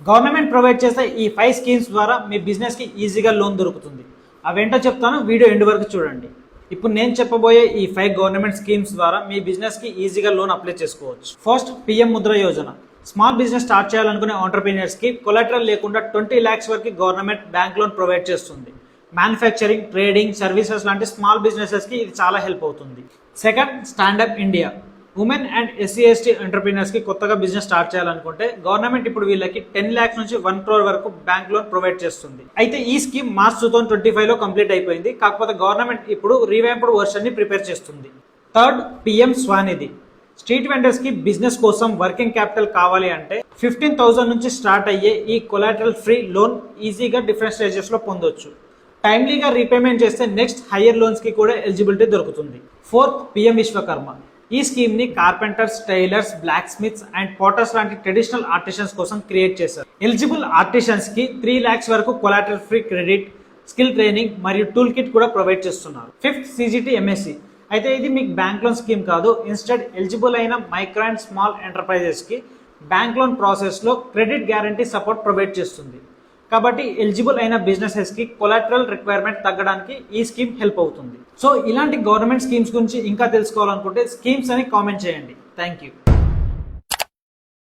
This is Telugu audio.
గవర్నమెంట్ ప్రొవైడ్ చేసే ఈ 5 స్కీమ్స్ ద్వారా మీ బిజినెస్కి ఈజీగా లోన్ దొరుకుతుంది. అవేంటో చెప్తాను, వీడియో ఎండ్ వరకు చూడండి. ఇప్పుడు నేను చెప్పబోయే ఈ 5 గవర్నమెంట్ స్కీమ్స్ ద్వారా మీ బిజినెస్కి ఈజీగా లోన్ అప్లై చేసుకోవచ్చు. First, PM Mudra Yojana. Small business start చేయాలనుకునే ఆంటర్ప్రీనియర్స్కి కొలాటరల్ లేకుండా 20 lakhs వరకు గవర్నమెంట్ బ్యాంక్ లోన్ ప్రొవైడ్ చేస్తుంది. మ్యానుఫ్యాక్చరింగ్, ట్రేడింగ్, సర్వీసెస్ లాంటి స్మాల్ బిజినెసెస్కి ఇది చాలా హెల్ప్ అవుతుంది. Second, Stand Up India. Women and SC/ST ఎంటర్ప్రీనర్స్కి కొత్తగా బిజినెస్ స్టార్ట్ చేయాలనుకుంటే గవర్నమెంట్ ఇప్పుడు వీళ్ళకి 10 lakhs నుంచి 1 crore వరకు బ్యాంక్ లోన్ ప్రొవైడ్ చేస్తుంది. అయితే ఈ స్కీమ్ మార్చ్ 2025లో కంప్లీట్ అయిపోయింది. కాకపోతే గవర్నమెంట్ ఇప్పుడు రీవ్యాంప్డ్ వర్షన్ ని ప్రిపేర్ చేస్తుంది. Third, PM Svanidhi. Street vendors కి బిజినెస్ కోసం వర్కింగ్ క్యాపిటల్ కావాలి అంటే 15,000 నుంచి స్టార్ట్ అయ్యే ఈ కొలాటరల్ ఫ్రీ లోన్ ఈజీగా డిఫరెంట్ స్టేజెస్ లో పొందొచ్చు. టైమ్లీగా రీపేమెంట్ చేస్తే నెక్స్ట్ హయ్యర్ లోన్స్ కి కూడా ఎలిజిబిలిటీ దొరుకుతుంది. Fourth, PM Vishwakarma. ఈ స్కీమ్ ని carpenters, tailors, blacksmiths and potters లాంటి ట్రెడిషనల్ ఆర్టిషన్స్ కోసం క్రియేట్ చేశారు. ఎలిజిబుల్ ఆర్టిషన్స్ కి 3 lakhs వరకు collateral free credit, skill training మరియు టూల్ కిట్ కూడా ప్రొవైడ్ చేస్తున్నారు. Fifth, CGT-MSE. అయితే ఇది మీకు బ్యాంక్ లోన్ స్కీమ్ కాదు. ఇన్స్టెడ్ ఎలిజిబుల్ అయిన మైక్రో అండ్ స్మాల్ ఎంటర్ప్రైజెస్ కి బ్యాంక్ లోన్ ప్రాసెస్ లో క్రెడిట్ గ్యారంటీ సపోర్ట్ ప్రొవైడ్ చేస్తుంది. కాబట్టి ఎలిజిబుల్ అయిన బిజినెసెస్ కి కొలాటరల్ రిక్వైర్మెంట్ తగ్గడానికి ఈ స్కీమ్ హెల్ప్ అవుతుంది. సో ఇలాంటి గవర్నమెంట్ స్కీమ్స్ గురించి ఇంకా తెలుసుకోవాలనుకుంటే స్కీమ్స్ అని కామెంట్ చేయండి. Thank you.